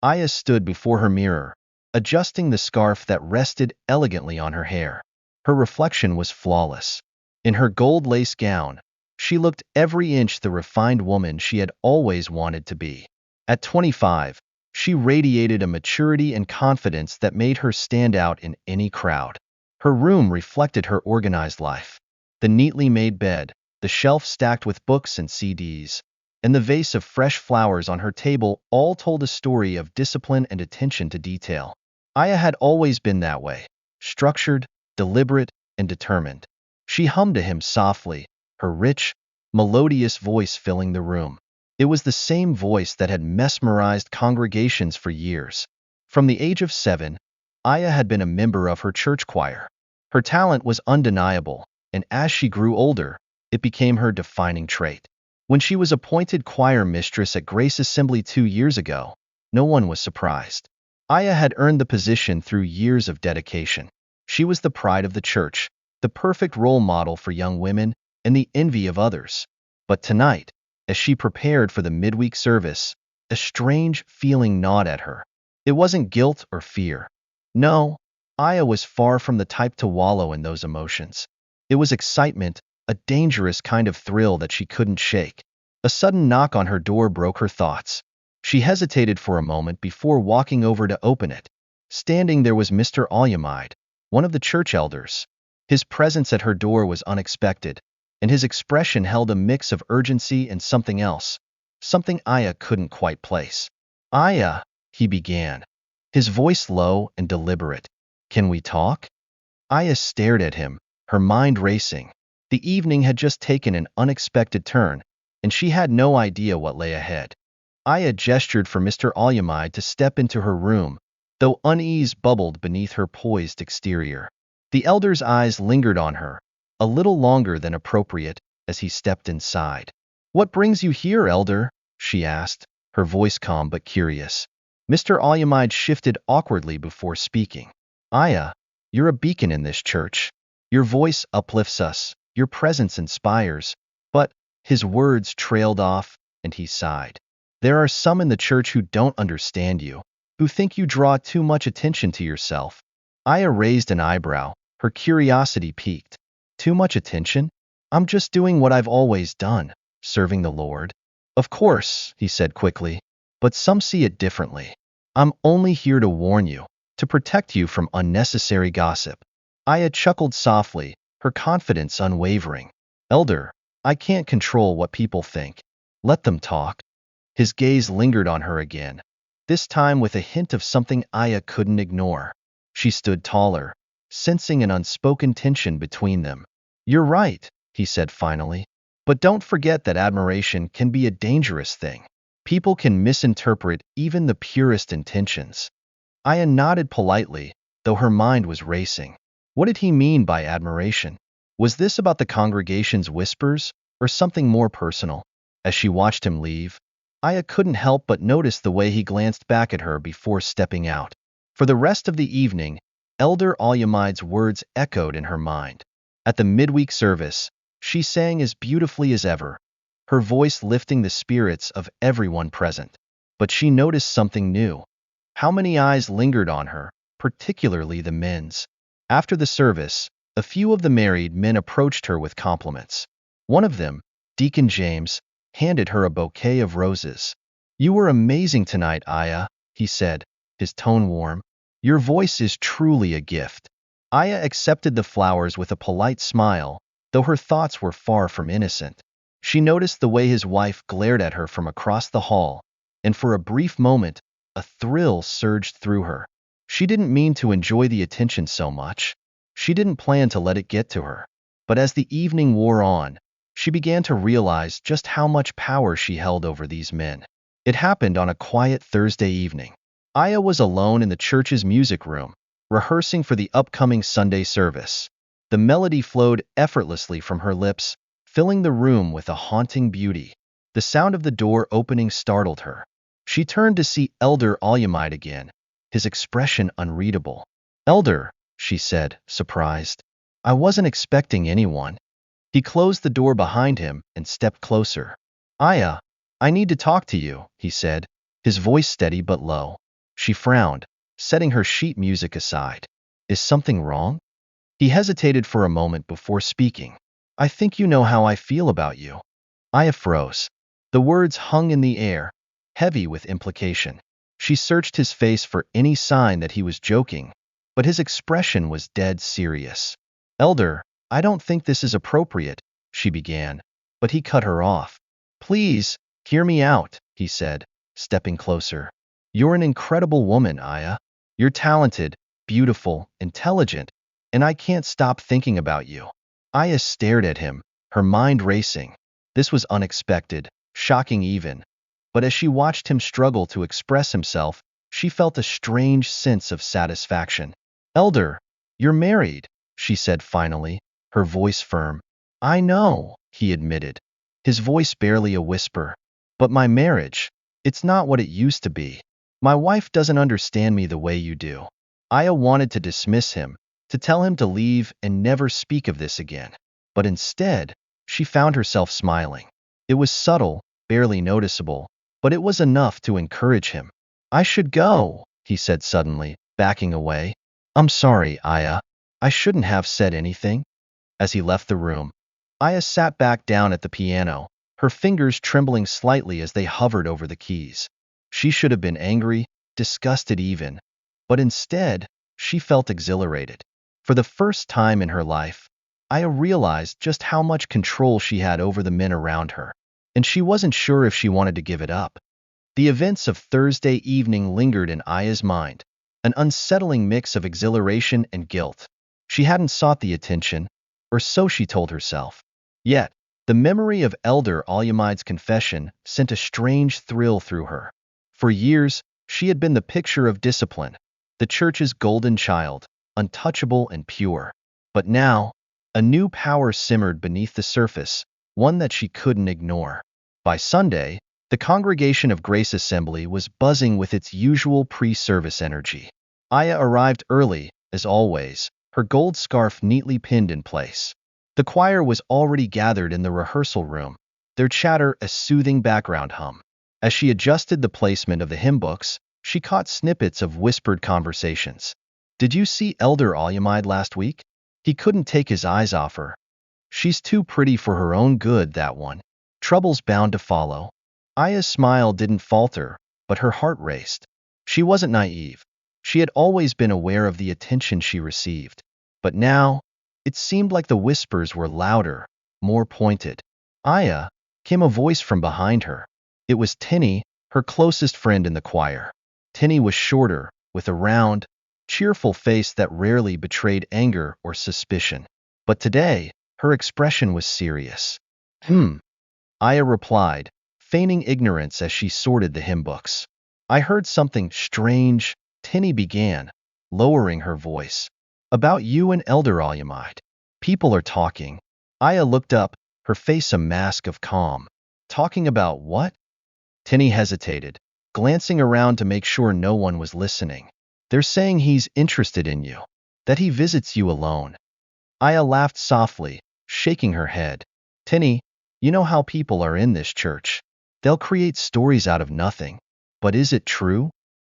Aya stood before her mirror, adjusting the scarf that rested elegantly on her hair. Her reflection was flawless. In her gold lace gown, she looked every inch the refined woman she had always wanted to be. At 25, she radiated a maturity and confidence that made her stand out in any crowd. Her room reflected her organized life. The neatly made bed, the shelf stacked with books and CDs, and the vase of fresh flowers on her table all told a story of discipline and attention to detail. Aya had always been that way, structured, deliberate, and determined. She hummed to him softly, her rich, melodious voice filling the room. It was the same voice that had mesmerized congregations for years. From the age of 7, Aya had been a member of her church choir. Her talent was undeniable, and as she grew older, it became her defining trait. When she was appointed choir mistress at Grace Assembly 2 years ago, no one was surprised. Aya had earned the position through years of dedication. She was the pride of the church, the perfect role model for young women, and the envy of others. But tonight, as she prepared for the midweek service, a strange feeling gnawed at her. It wasn't guilt or fear. No, Aya was far from the type to wallow in those emotions. It was excitement, a dangerous kind of thrill that she couldn't shake. A sudden knock on her door broke her thoughts. She hesitated for a moment before walking over to open it. Standing there was Mr. Alyamide, one of the church elders. His presence at her door was unexpected, and his expression held a mix of urgency and something else, something Aya couldn't quite place. "Aya," he began, his voice low and deliberate. "Can we talk?" Aya stared at him, her mind racing. The evening had just taken an unexpected turn, and she had no idea what lay ahead. Aya gestured for Mr. Alyamide to step into her room, though unease bubbled beneath her poised exterior. The elder's eyes lingered on her, a little longer than appropriate, as he stepped inside. "What brings you here, elder?" she asked, her voice calm but curious. Mr. Alyamide shifted awkwardly before speaking. "Aya, you're a beacon in this church. Your voice uplifts us, your presence inspires." But his words trailed off, and he sighed. "There are some in the church who don't understand you, who think you draw too much attention to yourself." Aya raised an eyebrow, her curiosity piqued. "Too much attention? I'm just doing what I've always done, serving the Lord." "Of course," he said quickly, "but some see it differently. I'm only here to warn you, to protect you from unnecessary gossip." Aya chuckled softly, her confidence unwavering. "Elder, I can't control what people think. Let them talk." His gaze lingered on her again, this time with a hint of something Aya couldn't ignore. She stood taller, sensing an unspoken tension between them. "You're right," he said finally. "But don't forget that admiration can be a dangerous thing. People can misinterpret even the purest intentions." Aya nodded politely, though her mind was racing. What did he mean by admiration? Was this about the congregation's whispers, or something more personal? As she watched him leave, Aya couldn't help but notice the way he glanced back at her before stepping out. For the rest of the evening, Elder Alyamide's words echoed in her mind. At the midweek service, she sang as beautifully as ever, her voice lifting the spirits of everyone present. But she noticed something new. How many eyes lingered on her, particularly the men's. After the service, a few of the married men approached her with compliments. One of them, Deacon James, handed her a bouquet of roses. "You were amazing tonight, Aya," he said, his tone warm. "Your voice is truly a gift." Aya accepted the flowers with a polite smile, though her thoughts were far from innocent. She noticed the way his wife glared at her from across the hall, and for a brief moment, a thrill surged through her. She didn't mean to enjoy the attention so much. She didn't plan to let it get to her. But as the evening wore on, she began to realize just how much power she held over these men. It happened on a quiet Thursday evening. Aya was alone in the church's music room, rehearsing for the upcoming Sunday service. The melody flowed effortlessly from her lips, filling the room with a haunting beauty. The sound of the door opening startled her. She turned to see Elder Alyamide again, his expression unreadable. "Elder," she said, surprised. "I wasn't expecting anyone." He closed the door behind him and stepped closer. "Aya, I need to talk to you," he said, his voice steady but low. She frowned, setting her sheet music aside. Is something wrong? He hesitated for a moment before speaking. I think you know how I feel about you. Aya froze. The words hung in the air, heavy with implication. She searched his face for any sign that he was joking, but his expression was dead serious. Elder, I don't think this is appropriate, she began, but he cut her off. Please, hear me out, he said, stepping closer. You're an incredible woman, Aya. You're talented, beautiful, intelligent, and I can't stop thinking about you. Aya stared at him, her mind racing. This was unexpected, shocking even. But as she watched him struggle to express himself, she felt a strange sense of satisfaction. Elder, you're married, she said finally, her voice firm. I know, he admitted, his voice barely a whisper. But my marriage, it's not what it used to be. My wife doesn't understand me the way you do. Aya wanted to dismiss him, to tell him to leave and never speak of this again. But instead, she found herself smiling. It was subtle, barely noticeable, but it was enough to encourage him. I should go, he said suddenly, backing away. I'm sorry, Aya. I shouldn't have said anything. As he left the room, Aya sat back down at the piano, her fingers trembling slightly as they hovered over the keys. She should have been angry, disgusted even, but instead, she felt exhilarated. For the first time in her life, Aya realized just how much control she had over the men around her, and she wasn't sure if she wanted to give it up. The events of Thursday evening lingered in Aya's mind, an unsettling mix of exhilaration and guilt. She hadn't sought the attention, or so she told herself. Yet, the memory of Elder Alyamide's confession sent a strange thrill through her. For years, she had been the picture of discipline, the church's golden child, untouchable and pure. But now, a new power simmered beneath the surface, one that she couldn't ignore. By Sunday, the Congregation of Grace Assembly was buzzing with its usual pre-service energy. Aya arrived early, as always, her gold scarf neatly pinned in place. The choir was already gathered in the rehearsal room, their chatter a soothing background hum. As she adjusted the placement of the hymn books, she caught snippets of whispered conversations. Did you see Elder Alyamide last week? He couldn't take his eyes off her. She's too pretty for her own good, that one. Trouble's bound to follow. Aya's smile didn't falter, but her heart raced. She wasn't naive. She had always been aware of the attention she received. But now, it seemed like the whispers were louder, more pointed. Aya, came a voice from behind her. It was Tinny, her closest friend in the choir. Tinny was shorter, with a round, cheerful face that rarely betrayed anger or suspicion. But today, her expression was serious. Aya replied, feigning ignorance as she sorted the hymn books. I heard something strange, Tinny began, lowering her voice. About you and Elder Alyamide. People are talking. Aya looked up, her face a mask of calm. Talking about what? Tinny hesitated, glancing around to make sure no one was listening. They're saying he's interested in you, that he visits you alone. Aya laughed softly, shaking her head. Tinny, you know how people are in this church. They'll create stories out of nothing. But is it true?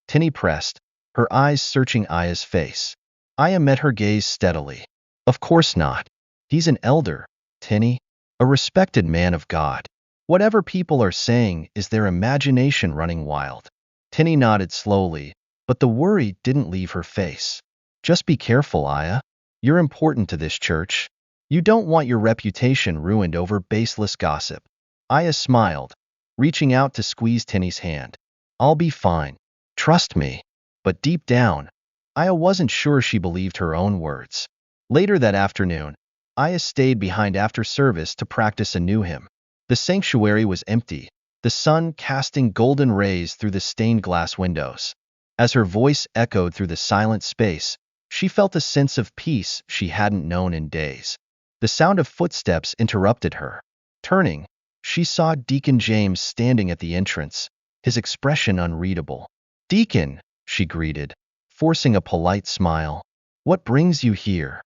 Tinny pressed, her eyes searching Aya's face. Aya met her gaze steadily. Of course not. He's an elder, Tinny, a respected man of God. Whatever people are saying is their imagination running wild. Tinny nodded slowly, but the worry didn't leave her face. Just be careful, Aya. You're important to this church. You don't want your reputation ruined over baseless gossip. Aya smiled, reaching out to squeeze Tinny's hand. I'll be fine. Trust me. But deep down, Aya wasn't sure she believed her own words. Later that afternoon, Aya stayed behind after service to practice a new hymn. The sanctuary was empty, the sun casting golden rays through the stained glass windows. As her voice echoed through the silent space, she felt a sense of peace she hadn't known in days. The sound of footsteps interrupted her. Turning, she saw Deacon James standing at the entrance, his expression unreadable. Deacon, she greeted, forcing a polite smile. What brings you here?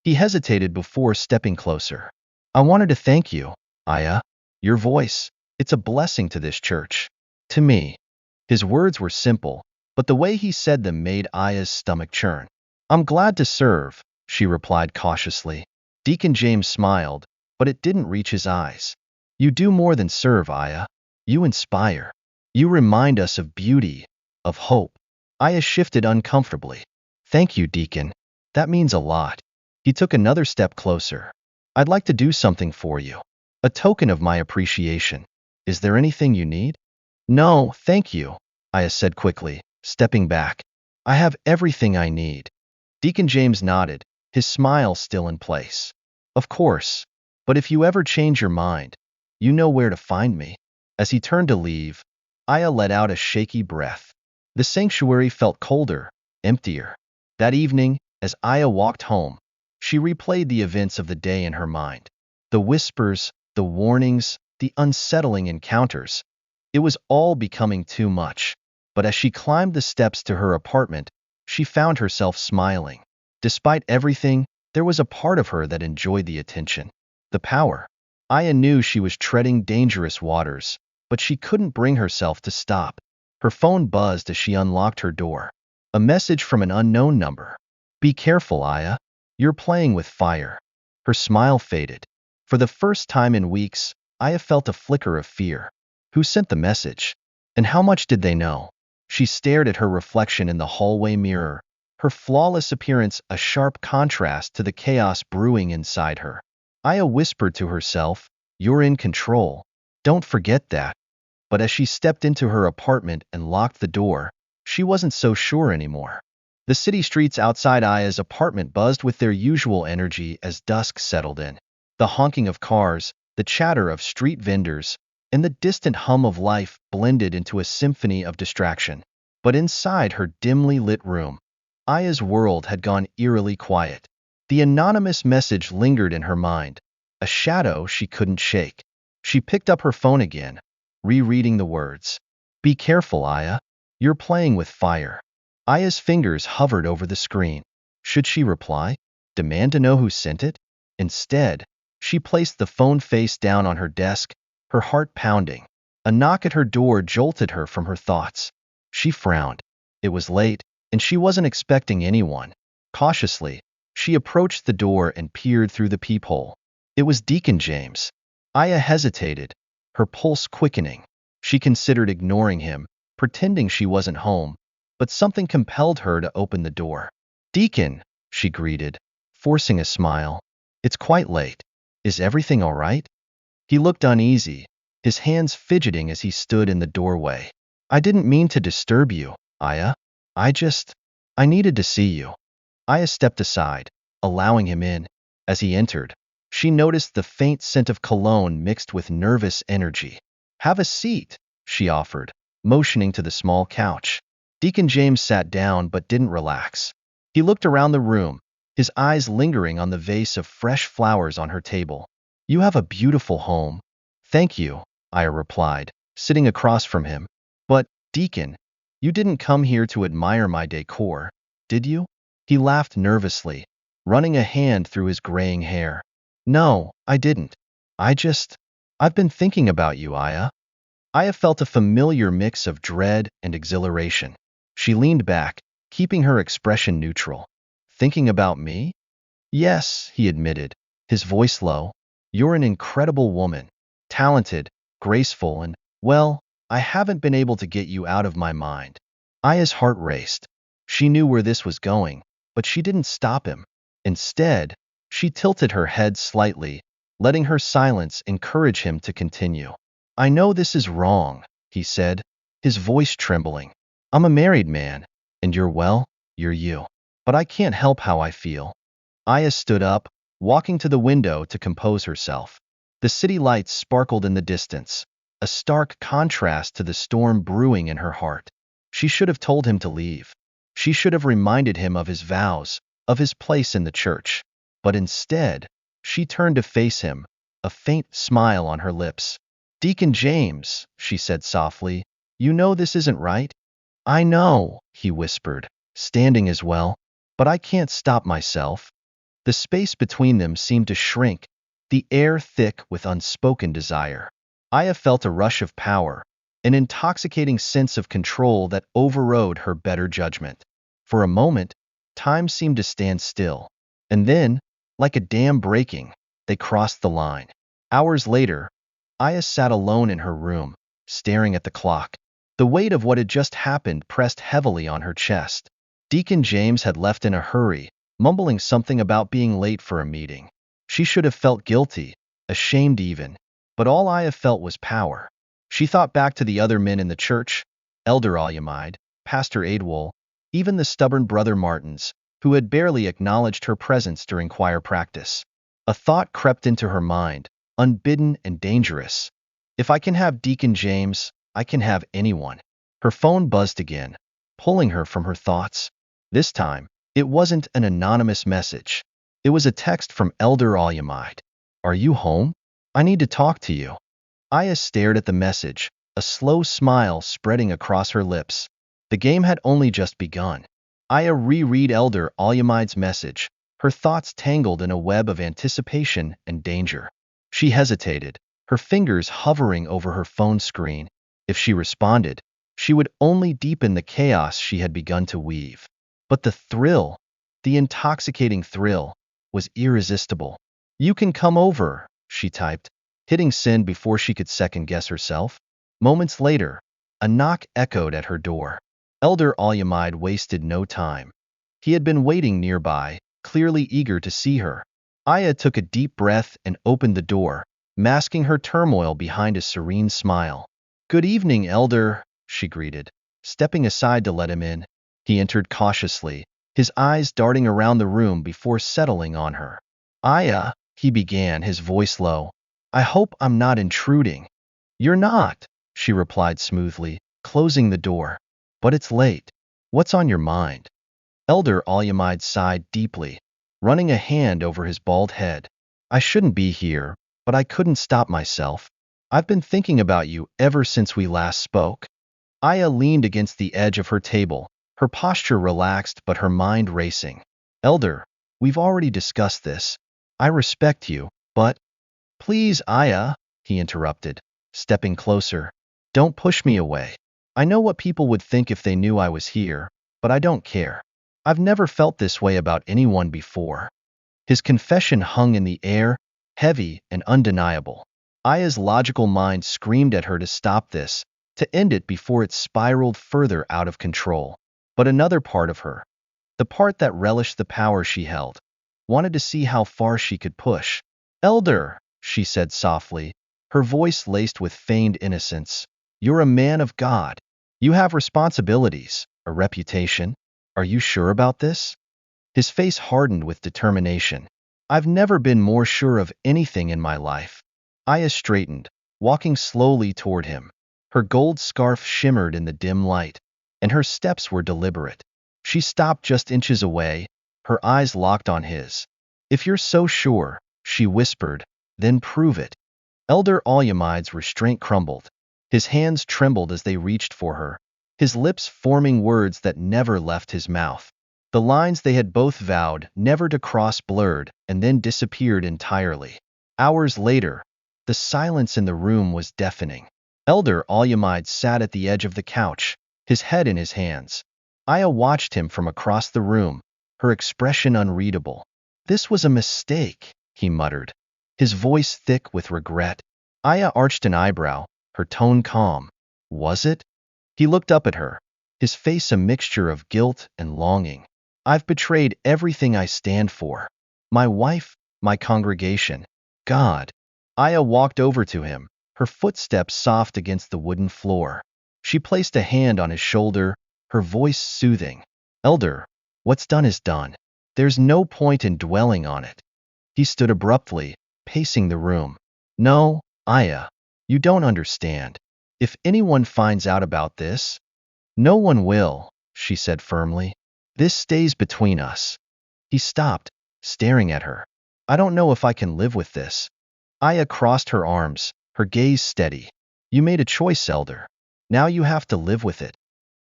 He hesitated before stepping closer. I wanted to thank you, Aya. Your voice, it's a blessing to this church. To me. His words were simple, but the way he said them made Aya's stomach churn. I'm glad to serve, she replied cautiously. Deacon James smiled, but it didn't reach his eyes. You do more than serve, Aya. You inspire. You remind us of beauty, of hope. Aya shifted uncomfortably. Thank you, Deacon. That means a lot. He took another step closer. I'd like to do something for you. A token of my appreciation. Is there anything you need? No, thank you, Aya said quickly, stepping back. I have everything I need. Deacon James nodded, his smile still in place. Of course, but if you ever change your mind, you know where to find me. As he turned to leave, Aya let out a shaky breath. The sanctuary felt colder, emptier. That evening, as Aya walked home, she replayed the events of the day in her mind. The whispers, the warnings, the unsettling encounters. It was all becoming too much. But as she climbed the steps to her apartment, she found herself smiling. Despite everything, there was a part of her that enjoyed the attention. The power. Aya knew she was treading dangerous waters, but she couldn't bring herself to stop. Her phone buzzed as she unlocked her door. A message from an unknown number. Be careful, Aya. You're playing with fire. Her smile faded. For the first time in weeks, Aya felt a flicker of fear. Who sent the message? And how much did they know? She stared at her reflection in the hallway mirror, her flawless appearance a sharp contrast to the chaos brewing inside her. Aya whispered to herself, "You're in control. Don't forget that." But as she stepped into her apartment and locked the door, she wasn't so sure anymore. The city streets outside Aya's apartment buzzed with their usual energy as dusk settled in. The honking of cars, the chatter of street vendors, and the distant hum of life blended into a symphony of distraction. But inside her dimly lit room, Aya's world had gone eerily quiet. The anonymous message lingered in her mind, a shadow she couldn't shake. She picked up her phone again, rereading the words. Be careful, Aya. You're playing with fire. Aya's fingers hovered over the screen. Should she reply? Demand to know who sent it? Instead, she placed the phone face down on her desk, her heart pounding. A knock at her door jolted her from her thoughts. She frowned. It was late, and she wasn't expecting anyone. Cautiously, she approached the door and peered through the peephole. It was Deacon James. Aya hesitated, her pulse quickening. She considered ignoring him, pretending she wasn't home, but something compelled her to open the door. Deacon, she greeted, forcing a smile. It's quite late. Is everything all right? He looked uneasy, his hands fidgeting as he stood in the doorway. I didn't mean to disturb you, Aya. I needed to see you. Aya stepped aside, allowing him in. As he entered, she noticed the faint scent of cologne mixed with nervous energy. Have a seat, she offered, motioning to the small couch. Deacon James sat down but didn't relax. He looked around the room, his eyes lingering on the vase of fresh flowers on her table. You have a beautiful home. Thank you, Aya replied, sitting across from him. But, Deacon, you didn't come here to admire my decor, did you? He laughed nervously, running a hand through his graying hair. No, I didn't. I've been thinking about you, Aya. Aya felt a familiar mix of dread and exhilaration. She leaned back, keeping her expression neutral. Thinking about me? Yes, he admitted, his voice low. You're an incredible woman, talented, graceful, and, well, I haven't been able to get you out of my mind. Aya's heart raced. She knew where this was going, but she didn't stop him. Instead, she tilted her head slightly, letting her silence encourage him to continue. I know this is wrong, he said, his voice trembling. I'm a married man, and you're you. But I can't help how I feel. Aya stood up, walking to the window to compose herself. The city lights sparkled in the distance, a stark contrast to the storm brewing in her heart. She should have told him to leave. She should have reminded him of his vows, of his place in the church. But instead, she turned to face him, a faint smile on her lips. Deacon James, she said softly, you know this isn't right? I know, he whispered, standing as well, but I can't stop myself. The space between them seemed to shrink, the air thick with unspoken desire. Aya felt a rush of power, an intoxicating sense of control that overrode her better judgment. For a moment, time seemed to stand still, and then, like a dam breaking, they crossed the line. Hours later, Aya sat alone in her room, staring at the clock. The weight of what had just happened pressed heavily on her chest. Deacon James had left in a hurry, mumbling something about being late for a meeting. She should have felt guilty, ashamed even, but all Aya felt was power. She thought back to the other men in the church, Elder Alyamide, Pastor Adewole, even the stubborn Brother Martins, who had barely acknowledged her presence during choir practice. A thought crept into her mind, unbidden and dangerous. If I can have Deacon James, I can have anyone. Her phone buzzed again, pulling her from her thoughts. This time, it wasn't an anonymous message. It was a text from Elder Alyamide. Are you home? I need to talk to you. Aya stared at the message, a slow smile spreading across her lips. The game had only just begun. Aya reread Elder Alyamide's message, her thoughts tangled in a web of anticipation and danger. She hesitated, her fingers hovering over her phone screen. If she responded, she would only deepen the chaos she had begun to weave. But the thrill, the intoxicating thrill, was irresistible. You can come over, she typed, hitting send before she could second-guess herself. Moments later, a knock echoed at her door. Elder Alyamide wasted no time. He had been waiting nearby, clearly eager to see her. Aya took a deep breath and opened the door, masking her turmoil behind a serene smile. Good evening, Elder, she greeted, stepping aside to let him in. He entered cautiously, his eyes darting around the room before settling on her. Aya, he began, his voice low. I hope I'm not intruding. You're not, she replied smoothly, closing the door. But it's late. What's on your mind? Elder Alyamide sighed deeply, running a hand over his bald head. I shouldn't be here, but I couldn't stop myself. I've been thinking about you ever since we last spoke. Aya leaned against the edge of her table, her posture relaxed but her mind racing. Elder, we've already discussed this. I respect you, but… Please, Aya, he interrupted, stepping closer. Don't push me away. I know what people would think if they knew I was here, but I don't care. I've never felt this way about anyone before. His confession hung in the air, heavy and undeniable. Aya's logical mind screamed at her to stop this, to end it before it spiraled further out of control. But another part of her, the part that relished the power she held, wanted to see how far she could push. Elder, she said softly, her voice laced with feigned innocence. You're a man of God. You have responsibilities, a reputation. Are you sure about this? His face hardened with determination. I've never been more sure of anything in my life. Aya straightened, walking slowly toward him. Her gold scarf shimmered in the dim light, and her steps were deliberate. She stopped just inches away, her eyes locked on his. If you're so sure, she whispered, then prove it. Elder Alyamide's restraint crumbled. His hands trembled as they reached for her, his lips forming words that never left his mouth. The lines they had both vowed never to cross blurred and then disappeared entirely. Hours later, the silence in the room was deafening. Elder Alyamide sat at the edge of the couch, his head in his hands. Aya watched him from across the room, her expression unreadable. This was a mistake, he muttered, his voice thick with regret. Aya arched an eyebrow, her tone calm. Was it? He looked up at her, his face a mixture of guilt and longing. I've betrayed everything I stand for. My wife, my congregation, God. Aya walked over to him, her footsteps soft against the wooden floor. She placed a hand on his shoulder, her voice soothing. Elder, what's done is done. There's no point in dwelling on it. He stood abruptly, pacing the room. No, Aya, you don't understand. If anyone finds out about this… No one will, she said firmly. This stays between us. He stopped, staring at her. I don't know if I can live with this. Aya crossed her arms, her gaze steady. You made a choice, Elder. Now you have to live with it.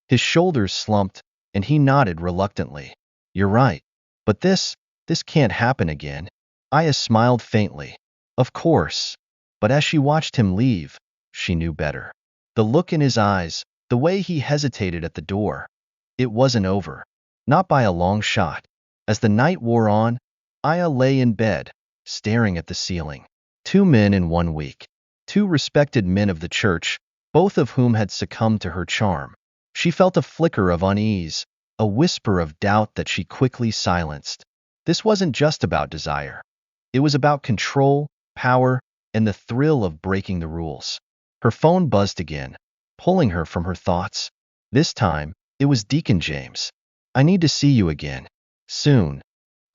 His shoulders slumped, and he nodded reluctantly. You're right. But this can't happen again. Aya smiled faintly. Of course. But as she watched him leave, she knew better. The look in his eyes, the way he hesitated at the door. It wasn't over. Not by a long shot. As the night wore on, Aya lay in bed, staring at the ceiling. 2 men in 1 week. 2 respected men of the church, both of whom had succumbed to her charm. She felt a flicker of unease, a whisper of doubt that she quickly silenced. This wasn't just about desire. It was about control, power, and the thrill of breaking the rules. Her phone buzzed again, pulling her from her thoughts. This time, it was Deacon James. "I need to see you again. Soon."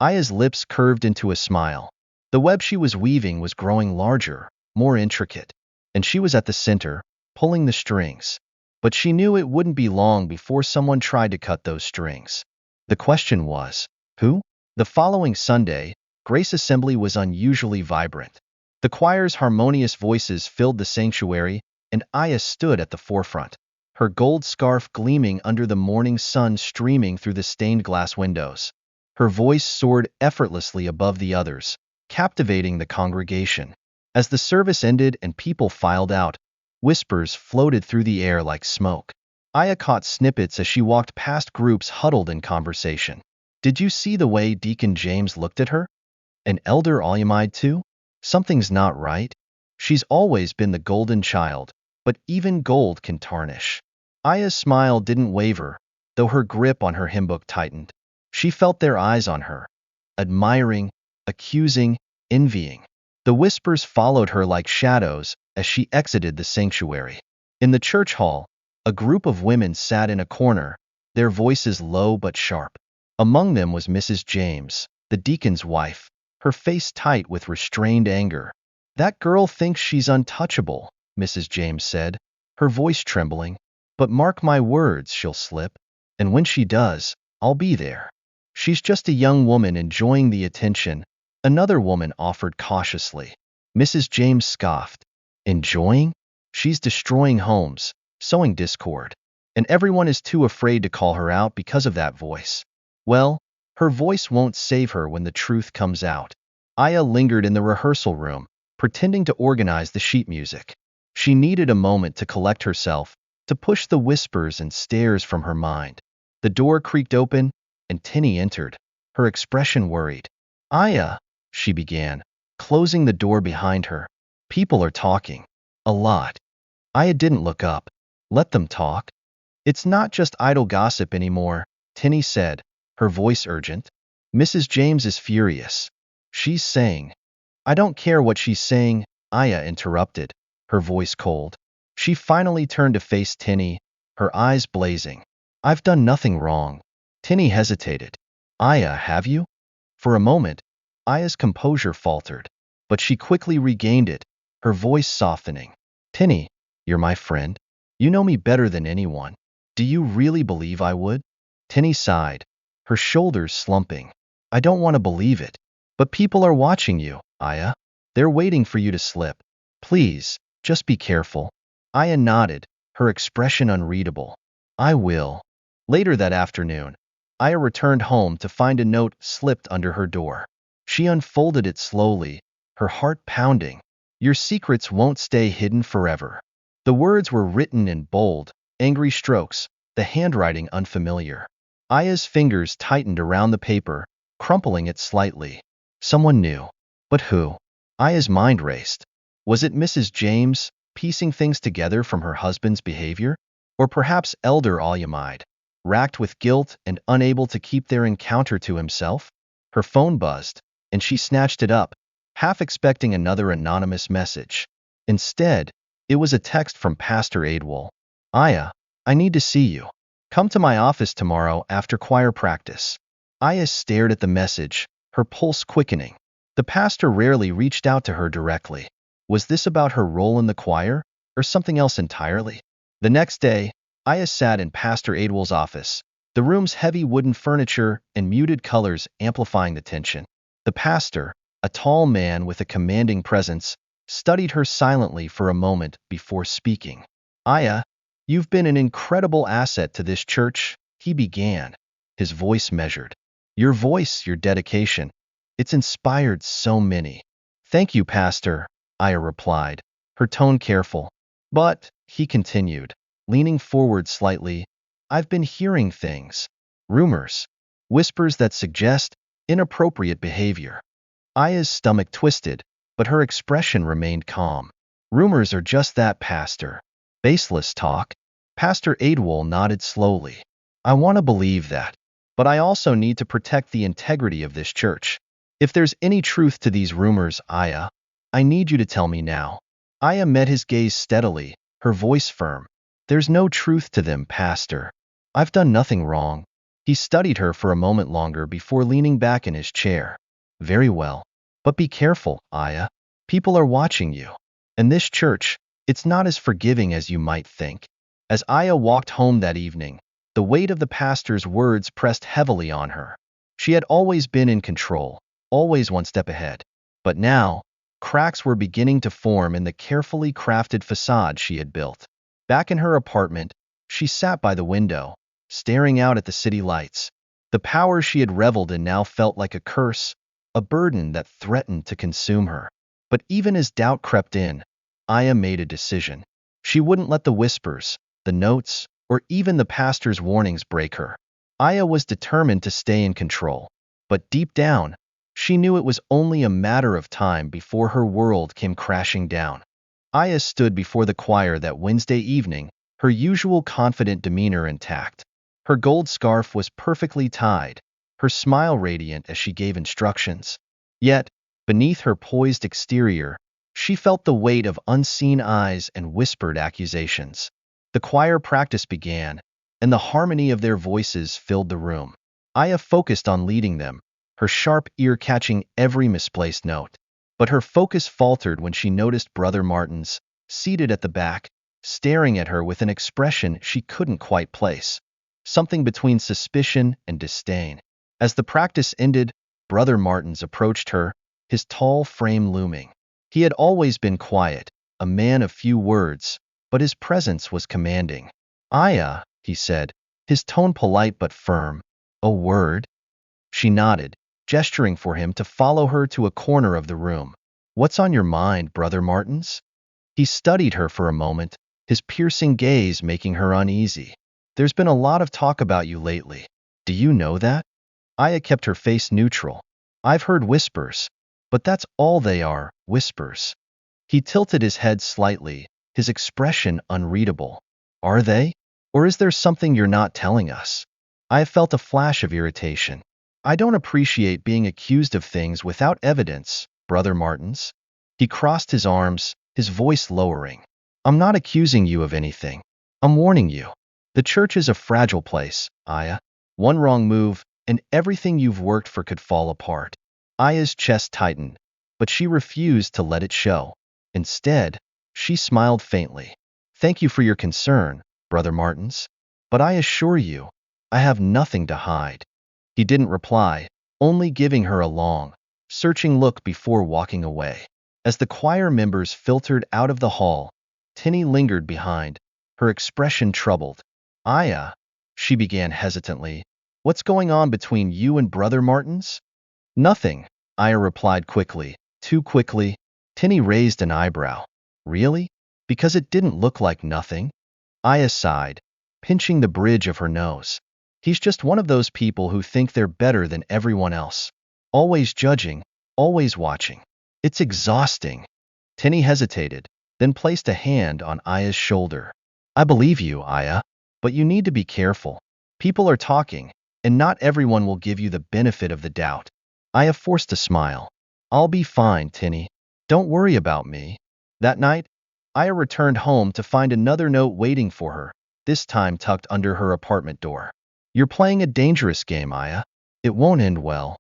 Aya's lips curved into a smile. The web she was weaving was growing larger, more intricate, and she was at the center, pulling the strings. But she knew it wouldn't be long before someone tried to cut those strings. The question was, who? The following Sunday, Grace Assembly was unusually vibrant. The choir's harmonious voices filled the sanctuary, and Aya stood at the forefront, her gold scarf gleaming under the morning sun streaming through the stained glass windows. Her voice soared effortlessly above the others, captivating the congregation. As the service ended and people filed out, whispers floated through the air like smoke. Aya caught snippets as she walked past groups huddled in conversation. "Did you see the way Deacon James looked at her? An elder Alumide too? Something's not right. She's always been the golden child, but even gold can tarnish." Aya's smile didn't waver, though her grip on her hymnbook tightened. She felt their eyes on her, admiring, accusing, envying. The whispers followed her like shadows as she exited the sanctuary. In the church hall, a group of women sat in a corner, their voices low but sharp. Among them was Mrs. James, the deacon's wife, her face tight with restrained anger. "That girl thinks she's untouchable," Mrs. James said, her voice trembling. "But mark my words, she'll slip. And when she does, I'll be there." "She's just a young woman enjoying the attention," another woman offered cautiously. Mrs. James scoffed. "Enjoying? She's destroying homes, sowing discord. And everyone is too afraid to call her out because of that voice." "Well, her voice won't save her when the truth comes out." Aya lingered in the rehearsal room, pretending to organize the sheet music. She needed a moment to collect herself, to push the whispers and stares from her mind. The door creaked open, and Tinny entered, her expression worried. "Aya," she began, closing the door behind her. "People are talking. A lot." Aya didn't look up. "Let them talk. It's not just idle gossip anymore," Tinny said, her voice urgent. "Mrs. James is furious. She's saying—" "I don't care what she's saying," Aya interrupted, her voice cold. She finally turned to face Tinny, her eyes blazing. "I've done nothing wrong." Tinny hesitated. "Aya, have you?" For a moment, Aya's composure faltered, but she quickly regained it, her voice softening. "Tinny, you're my friend. You know me better than anyone. Do you really believe I would?" Tinny sighed, her shoulders slumping. "I don't want to believe it. But people are watching you, Aya. They're waiting for you to slip. Please, just be careful." Aya nodded, her expression unreadable. "I will." Later that afternoon, Aya returned home to find a note slipped under her door. She unfolded it slowly, her heart pounding. "Your secrets won't stay hidden forever." The words were written in bold, angry strokes, the handwriting unfamiliar. Aya's fingers tightened around the paper, crumpling it slightly. Someone knew. But who? Aya's mind raced. Was it Mrs. James, piecing things together from her husband's behavior? Or perhaps Elder Alumide, racked with guilt and unable to keep their encounter to himself? Her phone buzzed, and she snatched it up, half expecting another anonymous message. Instead, it was a text from Pastor Adewale. "Aya, I need to see you. Come to my office tomorrow after choir practice." Aya stared at the message, her pulse quickening. The pastor rarely reached out to her directly. Was this about her role in the choir, or something else entirely? The next day, Aya sat in Pastor Adewale's office, the room's heavy wooden furniture and muted colors amplifying the tension. The pastor, a tall man with a commanding presence, studied her silently for a moment before speaking. "Aya, you've been an incredible asset to this church," he began, his voice measured. "Your voice, your dedication, it's inspired so many." "Thank you, Pastor," Aya replied, her tone careful. "But," he continued, leaning forward slightly. I've been hearing things. Rumors. Whispers that suggest inappropriate behavior. Aya's stomach twisted, but her expression remained calm. Rumors are just that, Pastor. Baseless talk. Pastor Adewale nodded slowly. I want to believe that. But I also need to protect the integrity of this church. If there's any truth to these rumors, Aya, I need you to tell me now. Aya met his gaze steadily, her voice firm. There's no truth to them, Pastor. I've done nothing wrong. He studied her for a moment longer before leaning back in his chair. Very well. But be careful, Aya. People are watching you. And this church, it's not as forgiving as you might think. As Aya walked home that evening, the weight of the pastor's words pressed heavily on her. She had always been in control, always one step ahead. But now, cracks were beginning to form in the carefully crafted facade she had built. Back in her apartment, she sat by the window, staring out at the city lights. The power she had reveled in now felt like a curse, a burden that threatened to consume her. But even as doubt crept in, Aya made a decision. She wouldn't let the whispers, the notes, or even the pastor's warnings break her. Aya was determined to stay in control. But deep down, she knew it was only a matter of time before her world came crashing down. Aya stood before the choir that Wednesday evening, her usual confident demeanor intact. Her gold scarf was perfectly tied, her smile radiant as she gave instructions. Yet, beneath her poised exterior, she felt the weight of unseen eyes and whispered accusations. The choir practice began, and the harmony of their voices filled the room. Aya focused on leading them, her sharp ear catching every misplaced note. But her focus faltered when she noticed Brother Martins, seated at the back, staring at her with an expression she couldn't quite place. Something between suspicion and disdain. As the practice ended, Brother Martins approached her, his tall frame looming. He had always been quiet, a man of few words, but his presence was commanding. Aya, he said, his tone polite but firm. A word? She nodded, gesturing for him to follow her to a corner of the room. What's on your mind, Brother Martins? He studied her for a moment, his piercing gaze making her uneasy. There's been a lot of talk about you lately. Do you know that? Aya kept her face neutral. I've heard whispers, but that's all they are, whispers. He tilted his head slightly, his expression unreadable. Are they? Or is there something you're not telling us? I felt a flash of irritation. I don't appreciate being accused of things without evidence, Brother Martins. He crossed his arms, his voice lowering. I'm not accusing you of anything. I'm warning you. The church is a fragile place, Aya. One wrong move, and everything you've worked for could fall apart. Aya's chest tightened, but she refused to let it show. Instead, she smiled faintly. Thank you for your concern, Brother Martins. But I assure you, I have nothing to hide. He didn't reply, only giving her a long, searching look before walking away. As the choir members filtered out of the hall, Tinny lingered behind, her expression troubled. Aya, she began hesitantly, what's going on between you and Brother Martins? Nothing, Aya replied quickly, too quickly. Tinny raised an eyebrow. Really? Because it didn't look like nothing? Aya sighed, pinching the bridge of her nose. He's just one of those people who think they're better than everyone else. Always judging, always watching. It's exhausting. Tinny hesitated, then placed a hand on Aya's shoulder. I believe you, Aya, but you need to be careful. People are talking, and not everyone will give you the benefit of the doubt. Aya forced a smile. I'll be fine, Tinny. Don't worry about me. That night, Aya returned home to find another note waiting for her, this time tucked under her apartment door. You're playing a dangerous game, Aya. It won't end well.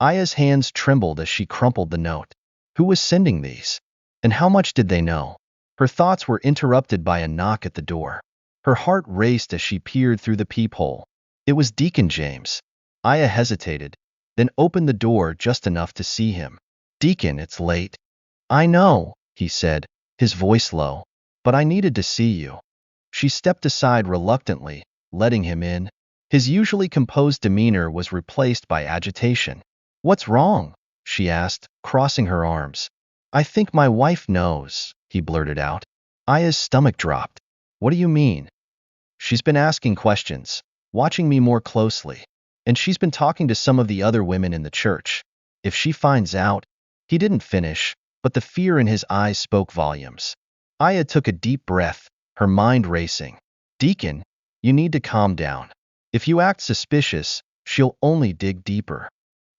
Aya's hands trembled as she crumpled the note. Who was sending these? And how much did they know? Her thoughts were interrupted by a knock at the door. Her heart raced as she peered through the peephole. It was Deacon James. Aya hesitated, then opened the door just enough to see him. Deacon, it's late. I know, he said, his voice low, but I needed to see you. She stepped aside reluctantly, letting him in. His usually composed demeanor was replaced by agitation. What's wrong? She asked, crossing her arms. I think my wife knows, he blurted out. Aya's stomach dropped. What do you mean? She's been asking questions, watching me more closely, and she's been talking to some of the other women in the church. If she finds out, he didn't finish, but the fear in his eyes spoke volumes. Aya took a deep breath, her mind racing. Deacon, you need to calm down. If you act suspicious, she'll only dig deeper.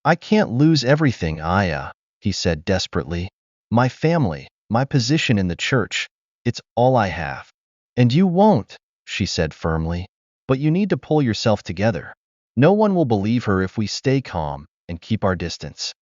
I can't lose everything, Aya, he said desperately. My family, my position in the church, it's all I have. And you won't, she said firmly. But you need to pull yourself together. No one will believe her if we stay calm and keep our distance.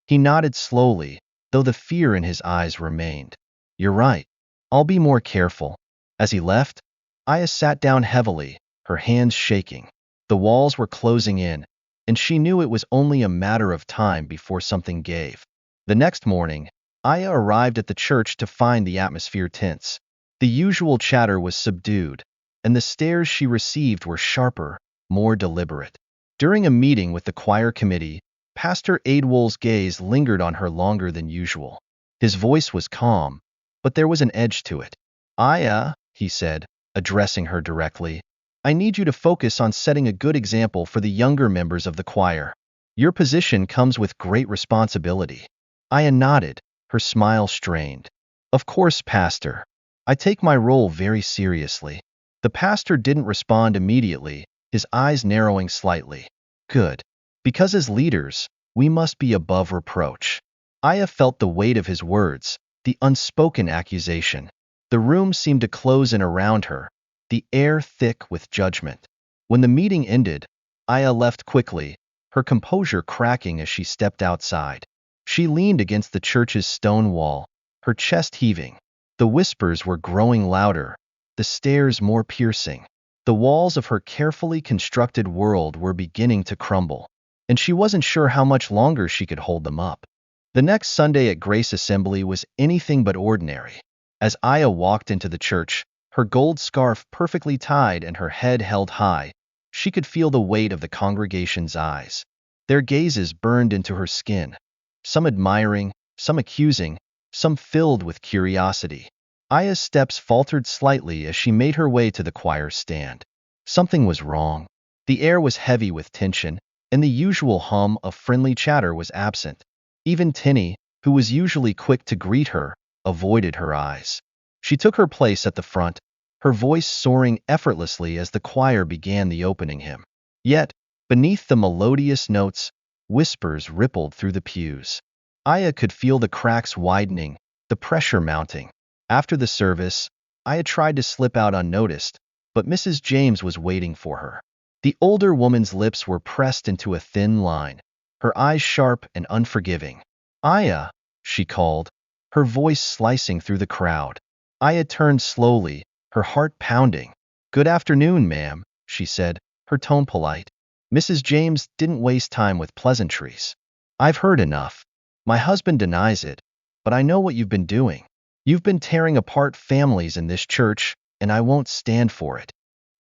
He nodded slowly, though the fear in his eyes remained. You're right. I'll be more careful. As he left, Aya sat down heavily, her hands shaking. The walls were closing in, and she knew it was only a matter of time before something gave. The next morning, Aya arrived at the church to find the atmosphere tense. The usual chatter was subdued, and the stares she received were sharper, more deliberate. During a meeting with the choir committee, Pastor Adewol's gaze lingered on her longer than usual. His voice was calm, but there was an edge to it. Aya, he said, addressing her directly, I need you to focus on setting a good example for the younger members of the choir. Your position comes with great responsibility. Aya nodded, her smile strained. Of course, Pastor. I take my role very seriously. The pastor didn't respond immediately, his eyes narrowing slightly. Good. Because as leaders, we must be above reproach. Aya felt the weight of his words, the unspoken accusation. The room seemed to close in around her, the air thick with judgment. When the meeting ended, Aya left quickly, her composure cracking as she stepped outside. She leaned against the church's stone wall, her chest heaving. The whispers were growing louder, the stares more piercing. The walls of her carefully constructed world were beginning to crumble, and she wasn't sure how much longer she could hold them up. The next Sunday at Grace Assembly was anything but ordinary. As Aya walked into the church, her gold scarf perfectly tied and her head held high, she could feel the weight of the congregation's eyes. Their gazes burned into her skin, some admiring, some accusing, some filled with curiosity. Aya's steps faltered slightly as she made her way to the choir stand. Something was wrong. The air was heavy with tension, and the usual hum of friendly chatter was absent. Even Tinny, who was usually quick to greet her, avoided her eyes. She took her place at the front, her voice soaring effortlessly as the choir began the opening hymn. Yet, beneath the melodious notes, whispers rippled through the pews. Aya could feel the cracks widening, the pressure mounting. After the service, Aya tried to slip out unnoticed, but Mrs. James was waiting for her. The older woman's lips were pressed into a thin line, her eyes sharp and unforgiving. Aya, she called, her voice slicing through the crowd. Aya turned slowly, her heart pounding. Good afternoon, ma'am, she said, her tone polite. Mrs. James didn't waste time with pleasantries. I've heard enough. My husband denies it, but I know what you've been doing. You've been tearing apart families in this church, and I won't stand for it.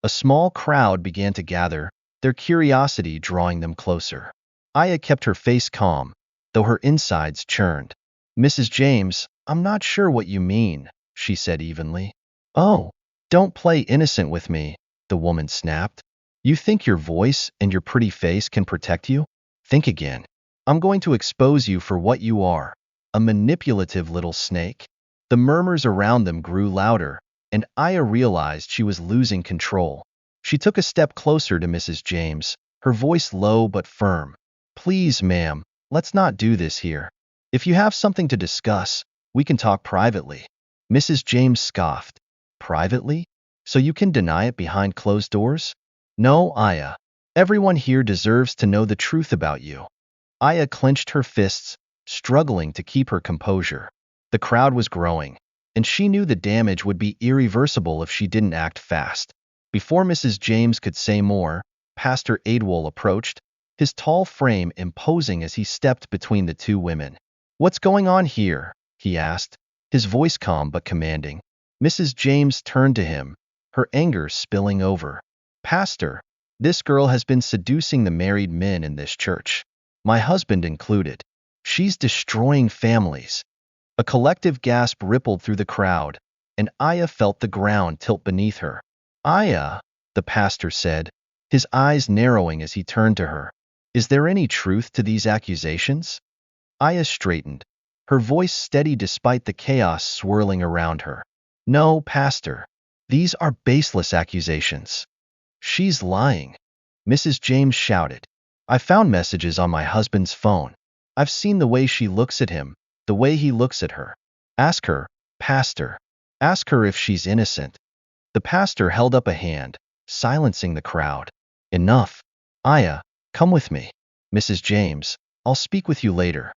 A small crowd began to gather, their curiosity drawing them closer. Aya kept her face calm, though her insides churned. Mrs. James, I'm not sure what you mean, she said evenly. Oh, don't play innocent with me, the woman snapped. You think your voice and your pretty face can protect you? Think again. I'm going to expose you for what you are, a manipulative little snake. The murmurs around them grew louder, and Aya realized she was losing control. She took a step closer to Mrs. James, her voice low but firm. Please, ma'am, let's not do this here. If you have something to discuss, we can talk privately. Mrs. James scoffed. Privately? So you can deny it behind closed doors? No, Aya. Everyone here deserves to know the truth about you. Aya clenched her fists, struggling to keep her composure. The crowd was growing, and she knew the damage would be irreversible if she didn't act fast. Before Mrs. James could say more, Pastor Adewol approached, his tall frame imposing as he stepped between the two women. What's going on here? He asked, his voice calm but commanding. Mrs. James turned to him, her anger spilling over. Pastor, this girl has been seducing the married men in this church, my husband included. She's destroying families. A collective gasp rippled through the crowd, and Aya felt the ground tilt beneath her. Aya, the pastor said, his eyes narrowing as he turned to her. Is there any truth to these accusations? Aya straightened, her voice steady despite the chaos swirling around her. No, pastor. These are baseless accusations. She's lying, Mrs. James shouted. I found messages on my husband's phone. I've seen the way she looks at him, the way he looks at her. Ask her, pastor. Ask her if she's innocent. The pastor held up a hand, silencing the crowd. Enough. Aya, come with me. Mrs. James, I'll speak with you later.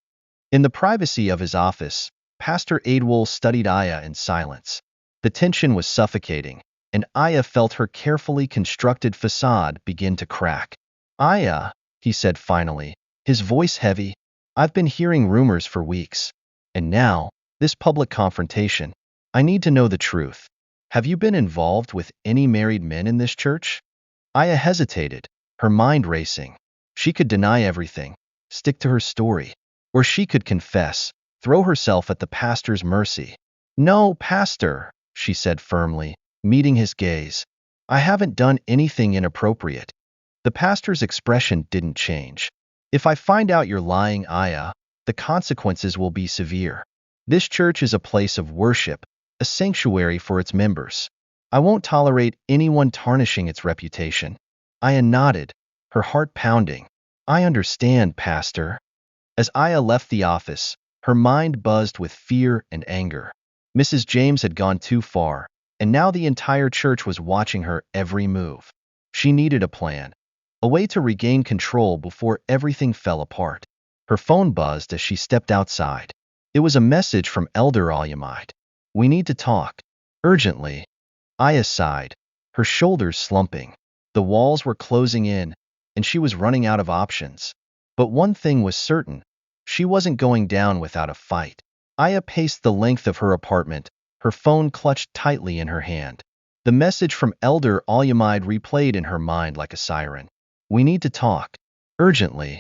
In the privacy of his office, Pastor Adewole studied Aya in silence. The tension was suffocating, and Aya felt her carefully constructed facade begin to crack. Aya, he said finally, his voice heavy, I've been hearing rumors for weeks. And now, this public confrontation. I need to know the truth. Have you been involved with any married men in this church? Aya hesitated, her mind racing. She could deny everything, stick to her story, or she could confess, throw herself at the pastor's mercy. No, pastor, she said firmly, meeting his gaze. I haven't done anything inappropriate. The pastor's expression didn't change. If I find out you're lying, Aya, the consequences will be severe. This church is a place of worship, a sanctuary for its members. I won't tolerate anyone tarnishing its reputation. Aya nodded, her heart pounding. I understand, pastor. As Aya left the office, her mind buzzed with fear and anger. Mrs. James had gone too far, and now the entire church was watching her every move. She needed a plan, a way to regain control before everything fell apart. Her phone buzzed as she stepped outside. It was a message from Elder Olyamide. We need to talk. Urgently. Aya sighed, her shoulders slumping. The walls were closing in, and she was running out of options. But one thing was certain. She wasn't going down without a fight. Aya paced the length of her apartment, her phone clutched tightly in her hand. The message from Elder Olyamide replayed in her mind like a siren. We need to talk. Urgently.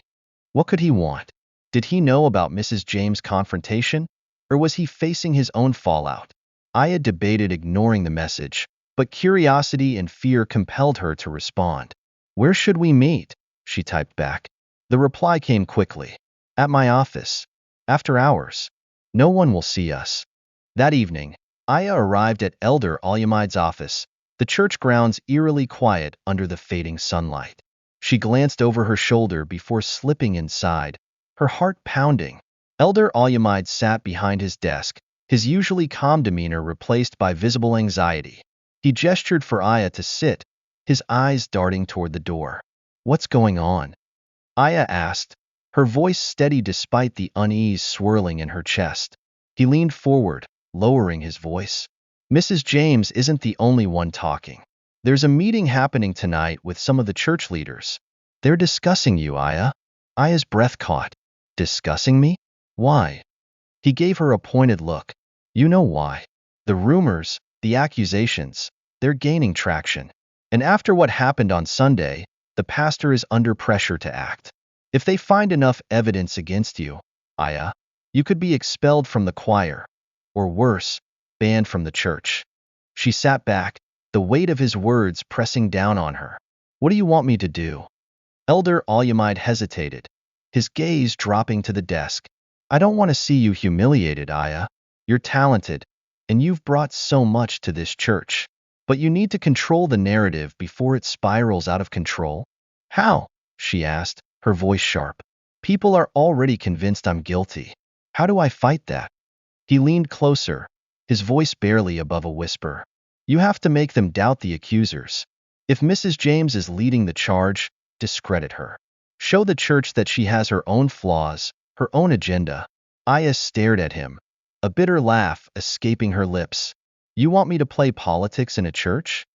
What could he want? Did he know about Mrs. James' confrontation? Or was he facing his own fallout? Aya debated ignoring the message, but curiosity and fear compelled her to respond. Where should we meet? She typed back. The reply came quickly. At my office. After hours. No one will see us. That evening, Aya arrived at Elder Olyamide's office, the church grounds eerily quiet under the fading sunlight. She glanced over her shoulder before slipping inside, her heart pounding. Elder Olyamide sat behind his desk, his usually calm demeanor replaced by visible anxiety. He gestured for Aya to sit, his eyes darting toward the door. What's going on? Aya asked, her voice steady despite the unease swirling in her chest. He leaned forward, lowering his voice. Mrs. James isn't the only one talking. There's a meeting happening tonight with some of the church leaders. They're discussing you, Aya. Aya's breath caught. Discussing me? Why? He gave her a pointed look. You know why. The rumors, the accusations, they're gaining traction. And after what happened on Sunday, the pastor is under pressure to act. If they find enough evidence against you, Aya, you could be expelled from the choir. Or worse, banned from the church. She sat back, the weight of his words pressing down on her. What do you want me to do? Elder Olyamide hesitated, his gaze dropping to the desk. I don't want to see you humiliated, Aya. You're talented, and you've brought so much to this church. But you need to control the narrative before it spirals out of control. How? She asked, her voice sharp. People are already convinced I'm guilty. How do I fight that? He leaned closer, his voice barely above a whisper. You have to make them doubt the accusers. If Mrs. James is leading the charge, discredit her. Show the church that she has her own flaws, her own agenda. Aya stared at him, a bitter laugh escaping her lips. You want me to play politics in a church?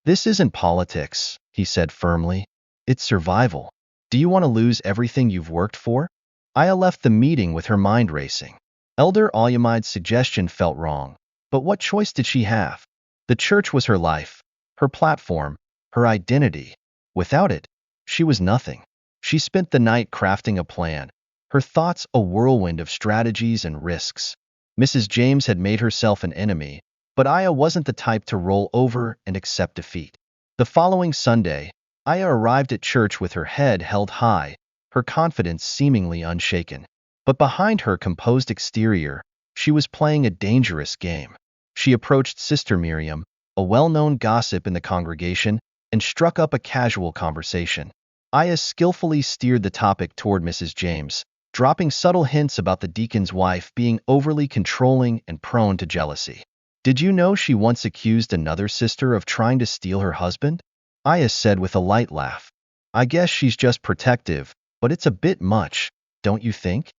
This isn't politics, he said firmly. It's survival. Do you want to lose everything you've worked for? Aya left the meeting with her mind racing. Elder Olyamide's suggestion felt wrong, but what choice did she have? The church was her life, her platform, her identity. Without it, she was nothing. She spent the night crafting a plan, her thoughts a whirlwind of strategies and risks. Mrs. James had made herself an enemy, But Aya wasn't the type to roll over and accept defeat. The following Sunday, Aya arrived at church with her head held high, her confidence seemingly unshaken. But behind her composed exterior, she was playing a dangerous game. She approached Sister Miriam, a well-known gossip in the congregation, and struck up a casual conversation. Aya skillfully steered the topic toward Mrs. James, dropping subtle hints about the deacon's wife being overly controlling and prone to jealousy. "Did you know she once accused another sister of trying to steal her husband?" Aya said with a light laugh. "I guess she's just protective, but it's a bit much, don't you think?"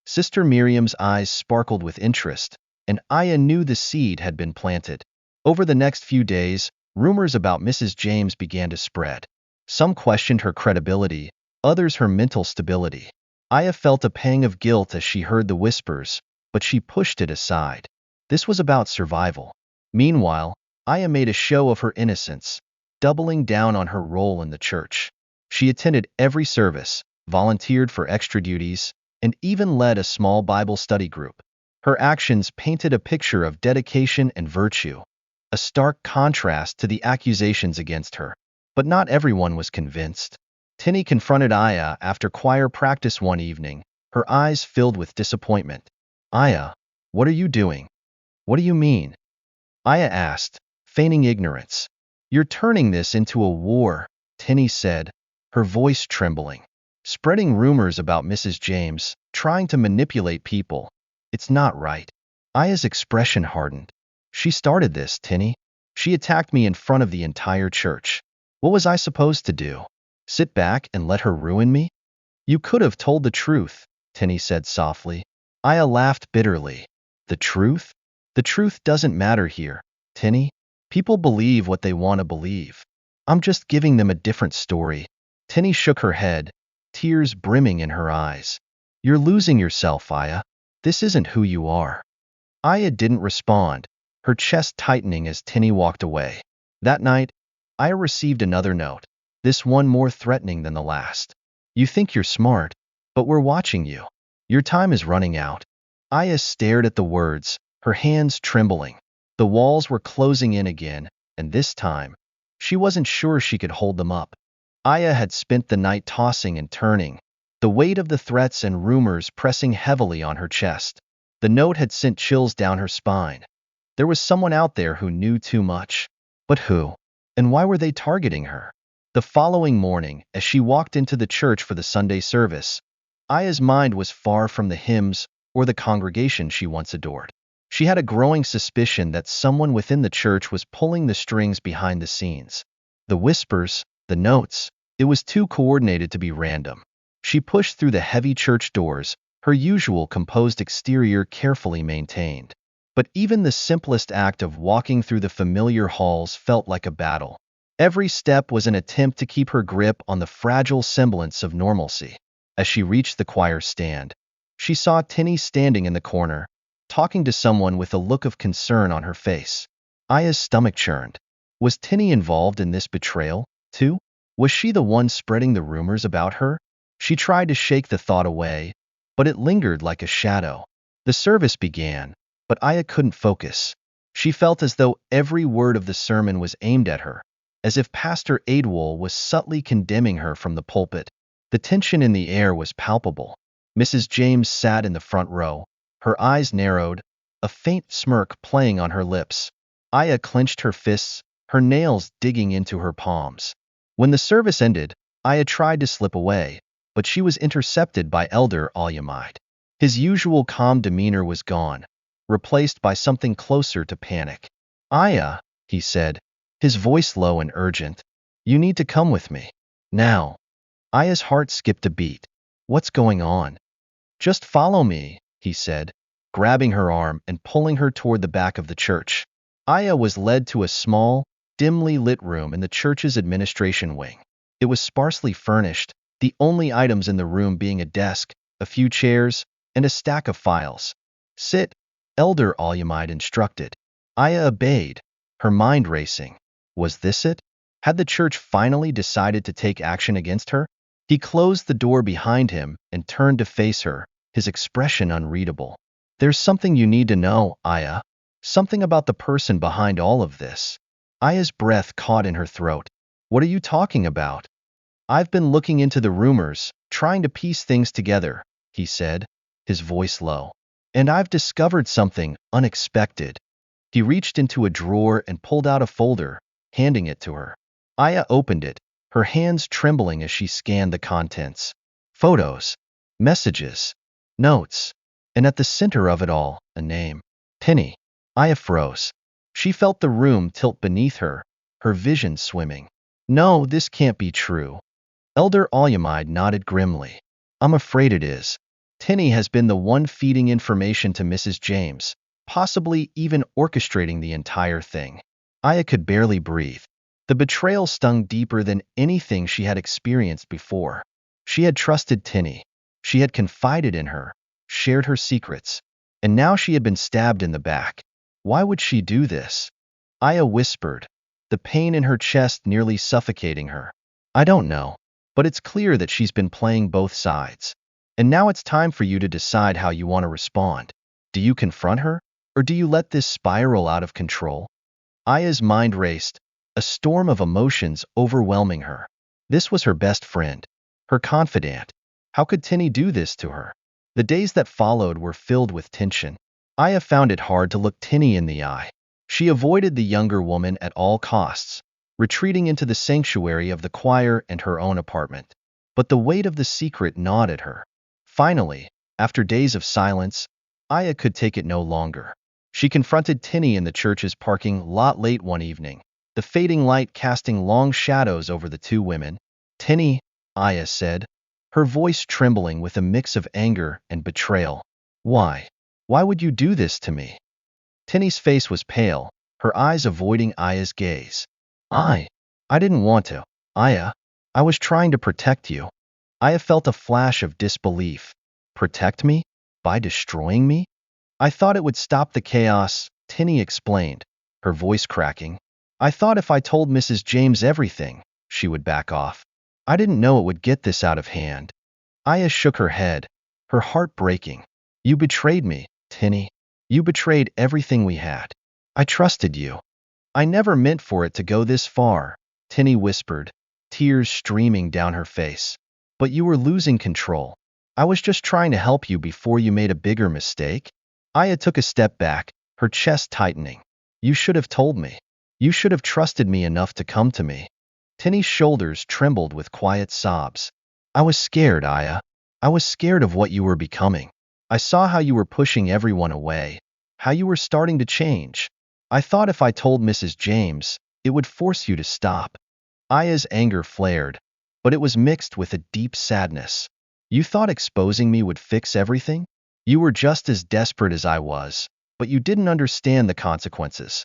Sister Miriam's eyes sparkled with interest, and Aya knew the seed had been planted. Over the next few days, rumors about Mrs. James began to spread. Some questioned her credibility, others her mental stability. Aya felt a pang of guilt as she heard the whispers, but she pushed it aside. This was about survival. Meanwhile, Aya made a show of her innocence, doubling down on her role in the church. She attended every service, volunteered for extra duties, and even led a small Bible study group. Her actions painted a picture of dedication and virtue, a stark contrast to the accusations against her. But not everyone was convinced. Tinny confronted Aya after choir practice one evening, her eyes filled with disappointment. "Aya, what are you doing?" "What do you mean?" Aya asked, feigning ignorance. "You're turning this into a war," Tinny said, her voice trembling. "Spreading rumors about Mrs. James, trying to manipulate people. It's not right." Aya's expression hardened. "She started this, Tinny. She attacked me in front of the entire church. What was I supposed to do? Sit back and let her ruin me?" "You could have told the truth," Tinny said softly. Aya laughed bitterly. "The truth? The truth doesn't matter here, Tinny. People believe what they want to believe. I'm just giving them a different story." Tinny shook her head, tears brimming in her eyes. "You're losing yourself, Aya. This isn't who you are." Aya didn't respond, her chest tightening as Tinny walked away. That night, Aya received another note, this one more threatening than the last. "You think you're smart, but we're watching you. Your time is running out." Aya stared at the words, her hands trembling. The walls were closing in again, and this time, she wasn't sure she could hold them up. Aya had spent the night tossing and turning, the weight of the threats and rumors pressing heavily on her chest. The note had sent chills down her spine. There was someone out there who knew too much. But who? And why were they targeting her? The following morning, as she walked into the church for the Sunday service, Aya's mind was far from the hymns or the congregation she once adored. She had a growing suspicion that someone within the church was pulling the strings behind the scenes. The whispers, the notes, it was too coordinated to be random. She pushed through the heavy church doors, her usual composed exterior carefully maintained. But even the simplest act of walking through the familiar halls felt like a battle. Every step was an attempt to keep her grip on the fragile semblance of normalcy. As she reached the choir stand, she saw Tinny standing in the corner, talking to someone with a look of concern on her face. Aya's stomach churned. Was Tinny involved in this betrayal, too? Was she the one spreading the rumors about her? She tried to shake the thought away, but it lingered like a shadow. The service began, but Aya couldn't focus. She felt as though every word of the sermon was aimed at her, as if Pastor Adewole was subtly condemning her from the pulpit. The tension in the air was palpable. Mrs. James sat in the front row, her eyes narrowed, a faint smirk playing on her lips. Aya clenched her fists, her nails digging into her palms. When the service ended, Aya tried to slip away, but she was intercepted by Elder Alyamide. His usual calm demeanor was gone, replaced by something closer to panic. "Aya," he said, his voice low and urgent, "you need to come with me. Now." Aya's heart skipped a beat. "What's going on?" "Just follow me," he said, grabbing her arm and pulling her toward the back of the church. Aya was led to a small, dimly lit room in the church's administration wing. It was sparsely furnished, the only items in the room being a desk, a few chairs, and a stack of files. "Sit," Elder Alyamide instructed. Aya obeyed, her mind racing. Was this it? Had the church finally decided to take action against her? He closed the door behind him and turned to face her, his expression unreadable. "There's something you need to know, Aya." Something about the person behind all of this. Aya's breath caught in her throat. What are you talking about? I've been looking into the rumors, trying to piece things together, he said, his voice low. And I've discovered something unexpected. He reached into a drawer and pulled out a folder, handing it to her. Aya opened it, her hands trembling as she scanned the contents. Photos, messages, notes, and at the center of it all, a name. Penny. Aya froze. She felt the room tilt beneath her, her vision swimming. No, this can't be true. Elder Olyamide nodded grimly. I'm afraid it is. Tinny has been the one feeding information to Mrs. James, possibly even orchestrating the entire thing. Aya could barely breathe. The betrayal stung deeper than anything she had experienced before. She had trusted Tinny. She had confided in her, shared her secrets, and now she had been stabbed in the back. Why would she do this? Aya whispered, the pain in her chest nearly suffocating her. I don't know. But it's clear that she's been playing both sides. And now it's time for you to decide how you want to respond. Do you confront her, or do you let this spiral out of control? Aya's mind raced, a storm of emotions overwhelming her. This was her best friend, her confidant. How could Tinny do this to her? The days that followed were filled with tension. Aya found it hard to look Tinny in the eye. She avoided the younger woman at all costs, retreating into the sanctuary of the choir and her own apartment. But the weight of the secret gnawed at her. Finally, after days of silence, Aya could take it no longer. She confronted Tinny in the church's parking lot late one evening, the fading light casting long shadows over the two women. Tinny, Aya said, her voice trembling with a mix of anger and betrayal. Why? Why would you do this to me? Tinny's face was pale, her eyes avoiding Aya's gaze. I didn't want to. Aya, I was trying to protect you. Aya felt a flash of disbelief. Protect me? By destroying me? I thought it would stop the chaos, Tinny explained, her voice cracking. I thought if I told Mrs. James everything, she would back off. I didn't know it would get this out of hand. Aya shook her head, her heart breaking. You betrayed me, Tinny. You betrayed everything we had. I trusted you. I never meant for it to go this far, Tinny whispered, tears streaming down her face. But you were losing control. I was just trying to help you before you made a bigger mistake. Aya took a step back, her chest tightening. You should have told me. You should have trusted me enough to come to me. Tinny's shoulders trembled with quiet sobs. I was scared, Aya. I was scared of what you were becoming. I saw how you were pushing everyone away, how you were starting to change. I thought if I told Mrs. James, it would force you to stop. Aya's anger flared, but it was mixed with a deep sadness. You thought exposing me would fix everything? You were just as desperate as I was, but you didn't understand the consequences.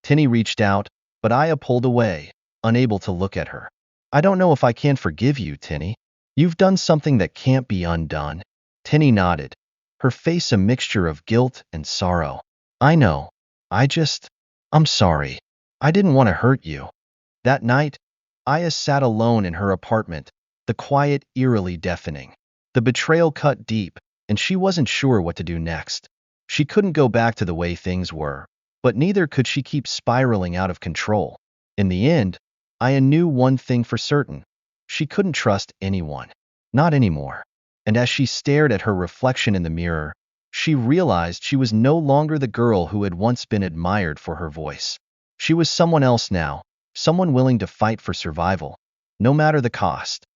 Tinny reached out, but Aya pulled away, unable to look at her. I don't know if I can forgive you, Tinny. You've done something that can't be undone. Tinny nodded, her face a mixture of guilt and sorrow. I know. I'm sorry. I didn't want to hurt you. That night, Aya sat alone in her apartment, the quiet eerily deafening. The betrayal cut deep, and she wasn't sure what to do next. She couldn't go back to the way things were, but neither could she keep spiraling out of control. In the end, Aya knew one thing for certain. She couldn't trust anyone. Not anymore. And as she stared at her reflection in the mirror, she realized she was no longer the girl who had once been admired for her voice. She was someone else now, someone willing to fight for survival, no matter the cost.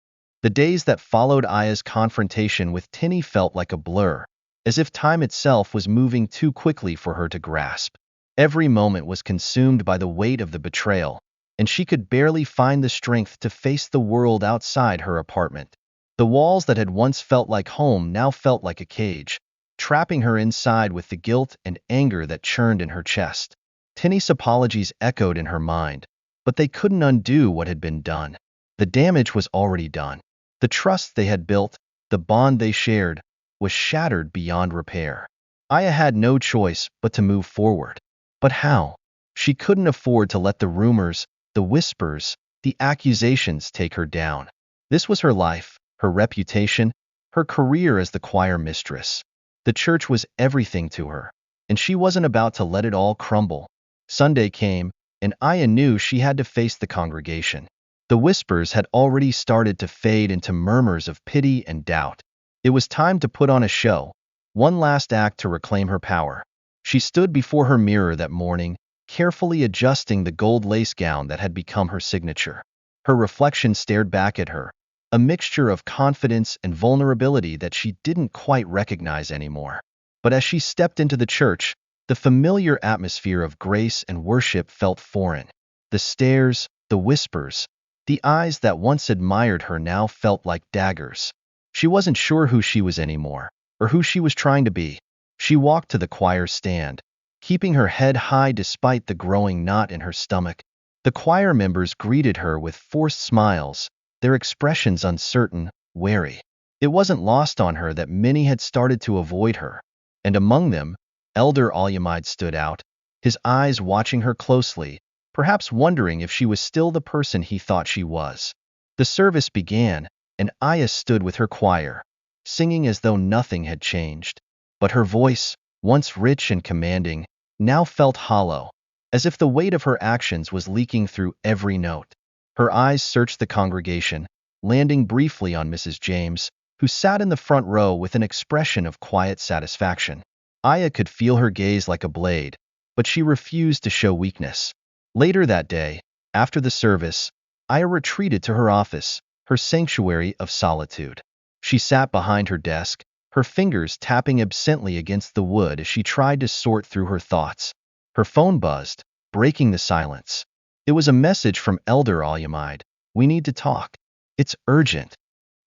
The days that followed Aya's confrontation with Tinny felt like a blur, as if time itself was moving too quickly for her to grasp. Every moment was consumed by the weight of the betrayal, and she could barely find the strength to face the world outside her apartment. The walls that had once felt like home now felt like a cage, trapping her inside with the guilt and anger that churned in her chest. Tinny's apologies echoed in her mind, but they couldn't undo what had been done. The damage was already done. The trust they had built, the bond they shared, was shattered beyond repair. Aya had no choice but to move forward. But how? She couldn't afford to let the rumors, the whispers, the accusations take her down. This was her life, her reputation, her career as the choir mistress. The church was everything to her. and she wasn't about to let it all crumble. Sunday came, and Aya knew she had to face the congregation. The whispers had already started to fade into murmurs of pity and doubt. It was time to put on a show, one last act to reclaim her power. She stood before her mirror that morning, carefully adjusting the gold lace gown that had become her signature. Her reflection stared back at her, a mixture of confidence and vulnerability that she didn't quite recognize anymore. But as she stepped into the church, the familiar atmosphere of grace and worship felt foreign. The stares, the whispers, the eyes that once admired her now felt like daggers. She wasn't sure who she was anymore, or who she was trying to be. She walked to the choir stand, keeping her head high despite the growing knot in her stomach. The choir members greeted her with forced smiles, their expressions uncertain, wary. It wasn't lost on her that many had started to avoid her, and among them, Elder Alyamide stood out, his eyes watching her closely, perhaps wondering if she was still the person he thought she was. The service began, and Aya stood with her choir, singing as though nothing had changed. But her voice, once rich and commanding, now felt hollow, as if the weight of her actions was leaking through every note. Her eyes searched the congregation, landing briefly on Mrs. James, who sat in the front row with an expression of quiet satisfaction. Aya could feel her gaze like a blade, but she refused to show weakness. Later that day, after the service, Aya retreated to her office, her sanctuary of solitude. She sat behind her desk, her fingers tapping absently against the wood as she tried to sort through her thoughts. Her phone buzzed, breaking the silence. It was a message from Elder Alyamide. "We need to talk. It's urgent."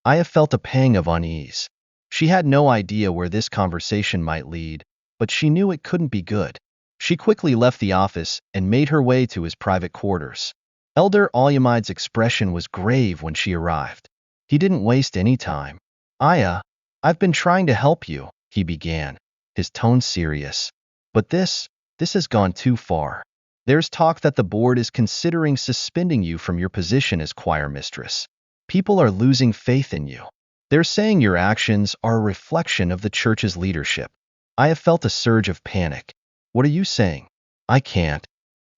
Aya felt a pang of unease. She had no idea where this conversation might lead, but she knew it couldn't be good. She quickly left the office and made her way to his private quarters. Elder Alyamide's expression was grave when she arrived. He didn't waste any time. "Aya, I've been trying to help you," he began, his tone serious. "But this has gone too far. There's talk that the board is considering suspending you from your position as choir mistress. People are losing faith in you. They're saying your actions are a reflection of the church's leadership." I have felt a surge of panic. "What are you saying?" "I can't."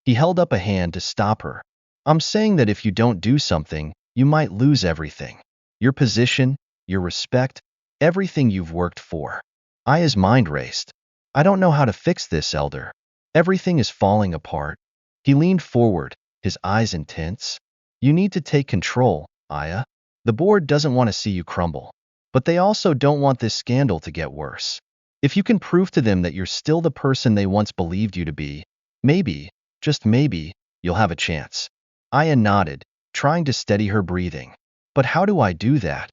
He held up a hand to stop her. "I'm saying that if you don't do something, you might lose everything. Your position, your respect, everything you've worked for." Aya's mind raced. "I don't know how to fix this, Elder. Everything is falling apart." He leaned forward, his eyes intense. "You need to take control, Aya. The board doesn't want to see you crumble, but they also don't want this scandal to get worse. If you can prove to them that you're still the person they once believed you to be, maybe, just maybe, you'll have a chance." Aya nodded, trying to steady her breathing. "But how do I do that?"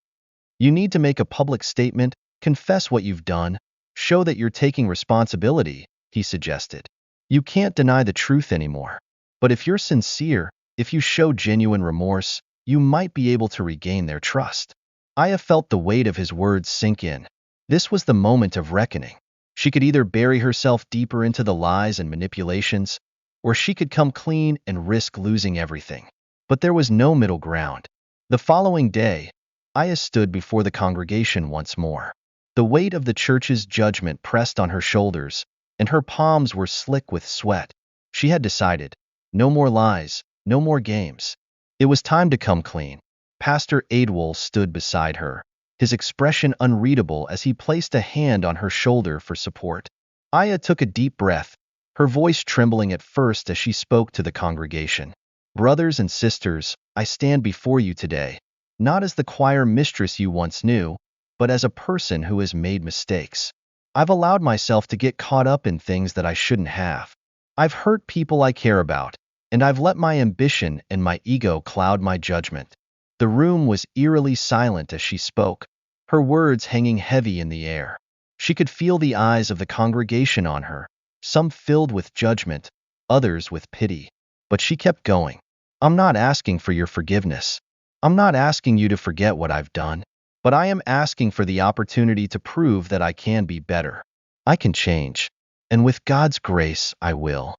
"You need to make a public statement, confess what you've done, show that you're taking responsibility," he suggested. "You can't deny the truth anymore. But if you're sincere, if you show genuine remorse, you might be able to regain their trust." Aya felt the weight of his words sink in. This was the moment of reckoning. She could either bury herself deeper into the lies and manipulations, or she could come clean and risk losing everything. But there was no middle ground. The following day, Aya stood before the congregation once more. The weight of the church's judgment pressed on her shoulders, and her palms were slick with sweat. She had decided, no more lies, no more games. It was time to come clean. Pastor Adewole stood beside her, his expression unreadable as he placed a hand on her shoulder for support. Aya took a deep breath, her voice trembling at first as she spoke to the congregation. "Brothers and sisters, I stand before you today, not as the choir mistress you once knew, but as a person who has made mistakes. I've allowed myself to get caught up in things that I shouldn't have. I've hurt people I care about, and I've let my ambition and my ego cloud my judgment." The room was eerily silent as she spoke, her words hanging heavy in the air. She could feel the eyes of the congregation on her, some filled with judgment, others with pity. But she kept going. "I'm not asking for your forgiveness. I'm not asking you to forget what I've done, but I am asking for the opportunity to prove that I can be better. I can change, and with God's grace, I will."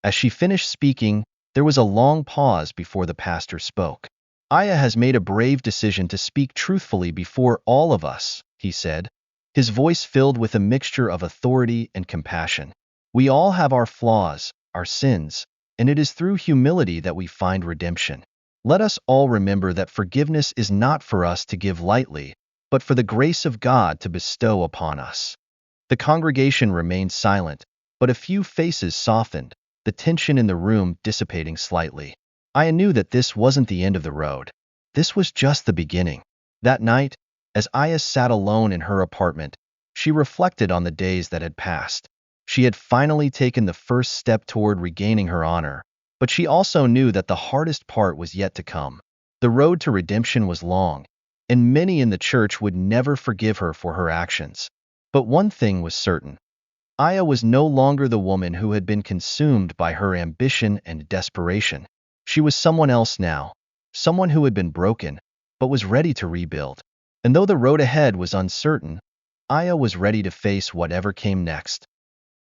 As she finished speaking, there was a long pause before the pastor spoke. "Aya has made a brave decision to speak truthfully before all of us," he said, his voice filled with a mixture of authority and compassion. We all have our flaws, our sins, and it is through humility that we find redemption. Let us all remember that forgiveness is not for us to give lightly, but for the grace of God to bestow upon us. The congregation remained silent, but a few faces softened, the tension in the room dissipating slightly. Aya knew that this wasn't the end of the road. This was just the beginning. That night, as Aya sat alone in her apartment, she reflected on the days that had passed. She had finally taken the first step toward regaining her honor, but she also knew that the hardest part was yet to come. The road to redemption was long, and many in the church would never forgive her for her actions. But one thing was certain. Aya was no longer the woman who had been consumed by her ambition and desperation. She was someone else now, someone who had been broken, but was ready to rebuild. And though the road ahead was uncertain, Aya was ready to face whatever came next.